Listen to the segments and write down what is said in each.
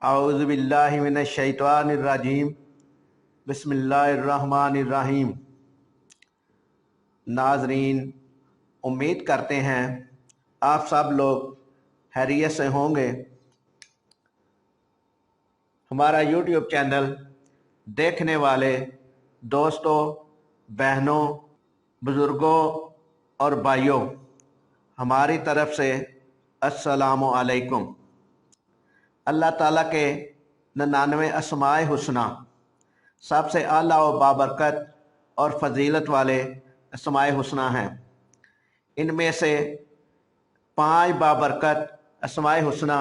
औज़ु बिल्लाहि मिनश शैतानिर रजीम। बिस्मिल्लाहिर्रहमानिर्रहीम। नाज़रीन, उम्मीद करते हैं आप सब लोग खैरियत से होंगे। हमारा यूट्यूब चैनल देखने वाले दोस्तों, बहनों, बुज़ुर्गों और भाइयों, हमारी तरफ से अस्सलामु अलैकुम। अल्लाह ताला के 99 अस्माए हुस्ना सबसे आला व बाबरकत और फजीलत वाले अस्माए हुस्ना हैं। इनमें से 5 बाबरकत अस्माए हुस्ना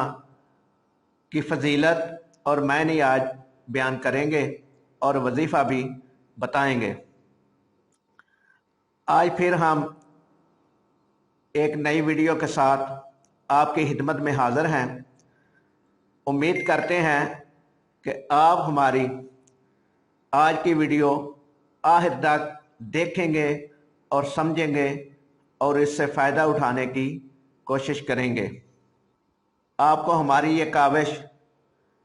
की फजीलत और मायने आज बयान करेंगे और वजीफ़ा भी बताएंगे। आज फिर हम एक नई वीडियो के साथ आपकी खिदमत में हाज़िर हैं। उम्मीद करते हैं कि आप हमारी आज की वीडियो आखिर तक देखेंगे और समझेंगे और इससे फ़ायदा उठाने की कोशिश करेंगे। आपको हमारी ये काविश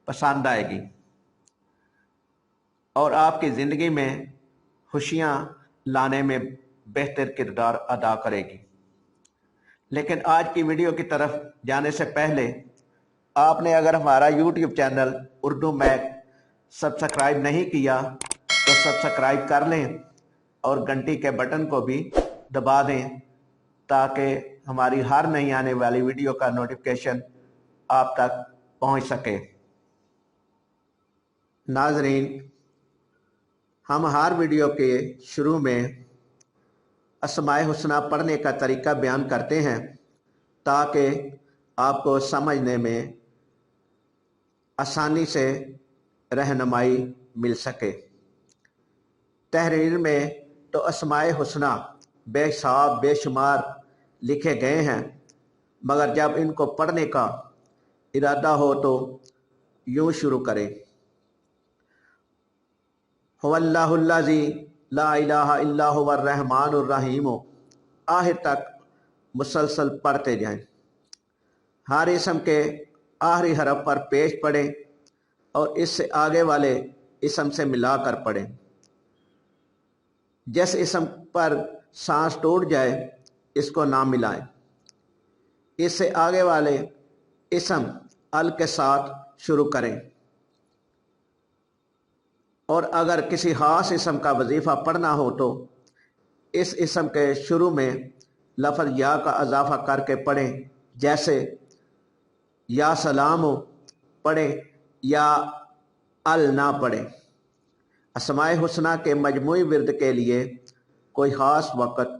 पसंद आएगी और आपकी ज़िंदगी में खुशियाँ लाने में बेहतर किरदार अदा करेगी। लेकिन आज की वीडियो की तरफ जाने से पहले आपने अगर हमारा YouTube channel Urdu Mac subscribe नहीं किया तो सब्सक्राइब कर लें और घंटी के बटन को भी दबा दें ताकि हमारी हर नई आने वाली वीडियो का नोटिफिकेशन आप तक पहुंच सके। नाजरीन, हम हर वीडियो के शुरू में अस्माए हुस्ना पढ़ने का तरीका बयान करते हैं ताकि आपको समझने में आसानी से रहनुमाई मिल सके। तहरीर में तो अस्माए हुस्ना बेहिसाब बेशुमार लिखे गए हैं, मगर जब इनको पढ़ने का इरादा हो तो यूँ शुरू करें। हुवल्लाहुल्लज़ी ला इलाहा इल्ला हुवर रहमानुर रहीम, आखिर तक मुसलसल पढ़ते जाएं। हर इसम के आखिरी हरफ पर पेश पढ़ें और इससे आगे वाले इसम से मिलाकर पढ़ें। जिस इसम पर सांस टूट जाए इसको ना मिलाएं। इससे आगे वाले इसम अल के साथ शुरू करें और अगर किसी खास इसम का वजीफ़ा पढ़ना हो तो इस इसम के शुरू में लफ्ज़ या का इजाफा करके पढ़ें। जैसे या सलाम पढ़ें या अल ना पढ़ें। अस्माए हुस्ना के मजमूई विर्द के लिए कोई ख़ास वक़्त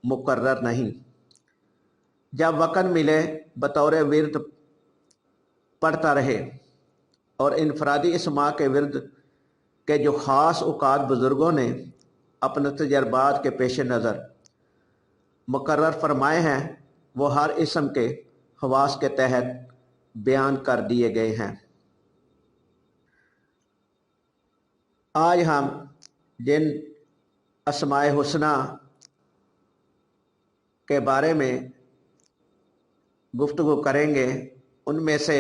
मुकर्रर नहीं। जब वक़्त मिले बतौर विर्द पढ़ता रहे और इनफरादी इस्मा के विर्द के जो ख़ास औक़ात बुज़ुर्गों ने अपने तजर्बात के पेश नज़र मुकर्रर फरमाए हैं वो हर इसम के खवास के तहत बयान कर दिए गए हैं। आज हम जिन अस्माए हुस्ना के बारे में गुफ्तगू करेंगे उनमें से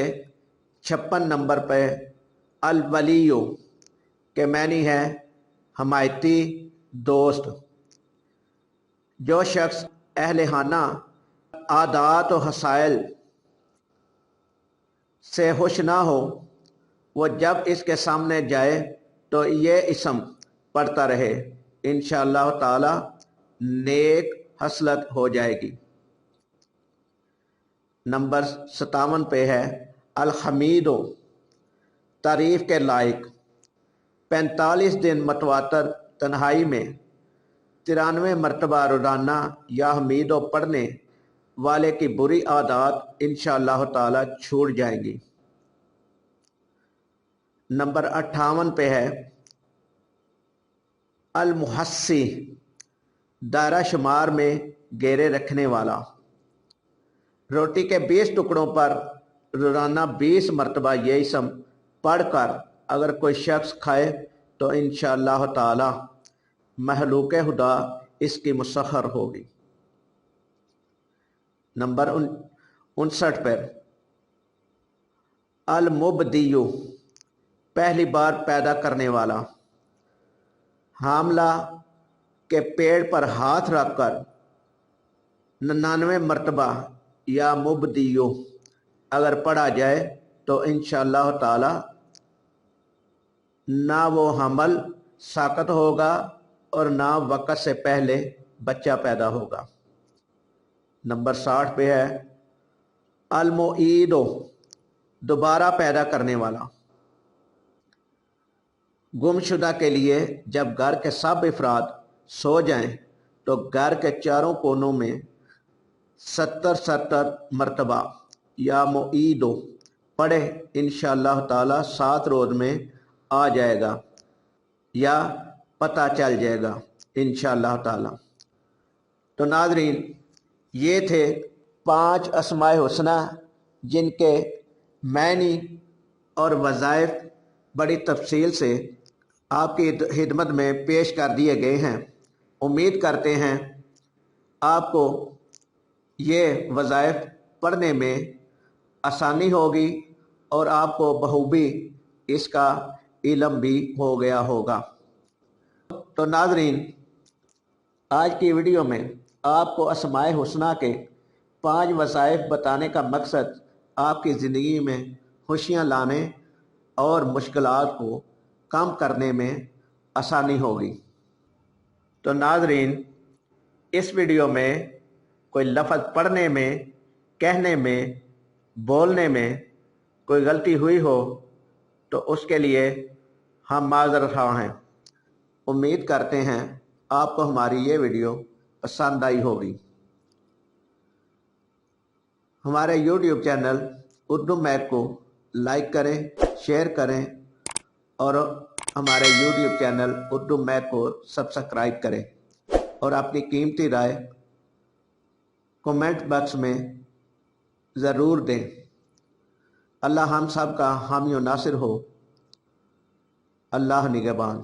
56 नंबर पे अल वलियो के मानी है हमायती दोस्त। जो शख्स अहले खाना आदात व हसाइल से खुश ना हो वो जब इसके सामने जाए तो ये इसम पढ़ता रहे, इंशाअल्लाह ताला नेक हसलत हो जाएगी। नंबर 57 पे है अल हमीदो, तारीफ़ के लायक। 45 दिन मतवातर तन्हाई में 93 मरतबा रोज़ाना या हमीदो पढ़ने वाले की बुरी आदत इंशाअल्लाह ताला छूट जाएंगी। नंबर 58 पे है अल मुहस्सी, दायरा शुमार में घेरे रखने वाला। रोटी के 20 टुकड़ों पर रोज़ाना 20 मरतबा ये इसम पढ़कर अगर कोई शख्स खाए तो इंशाअल्लाह ताला महलूक खुदा इसकी मुसख्खर होगी। नंबर 59 पर अलमुबदियु पहली बार पैदा करने वाला, हामला के पेड़ पर हाथ रखकर 99 मरतबा या मुबदियु अगर पढ़ा जाए तो इंशाअल्लाह ताला ना वो हमल साकत होगा और ना वक़्त से पहले बच्चा पैदा होगा। नंबर 60 पे है अलमुईदो दोबारा पैदा करने वाला, गुमशुदा के लिए जब घर के सब अफराद सो जाएं तो घर के चारों कोनों में 70 मरतबा या मुईदो पढ़े, इंशाअल्लाह ताला 7 रोज़ में आ जाएगा या पता चल जाएगा इंशाअल्लाह ताला। तो नाज़रीन, ये थे 5 अस्माए हुस्ना जिनके मानी और वज़ाइफ बड़ी तफसील से आपकी खिदमत में पेश कर दिए गए हैं। उम्मीद करते हैं आपको ये वज़ाइफ पढ़ने में आसानी होगी और आपको बखूबी इसका इल्म भी हो गया होगा। तो नाज़रीन, आज की वीडियो में आपको अस्माए हुस्ना के 5 वज़ाइफ बताने का मकसद आपकी ज़िंदगी में खुशियाँ लाने और मुश्किलात को कम करने में आसानी होगी। तो नाज़रीन, इस वीडियो में कोई लफ्ज़ पढ़ने में, कहने में, बोलने में कोई गलती हुई हो तो उसके लिए हम माज़रत ख़्वाह हैं। उम्मीद करते हैं आपको हमारी ये वीडियो पसंद आई होगी। हमारे YouTube चैनल उर्दू मैक को लाइक करें, शेयर करें और हमारे YouTube चैनल उर्दू मैक को सब्सक्राइब करें और अपनी कीमती राय कमेंट बॉक्स में ज़रूर दें। अल्लाह हम सब का हामी और नासिर हो। अल्लाह निगहबान।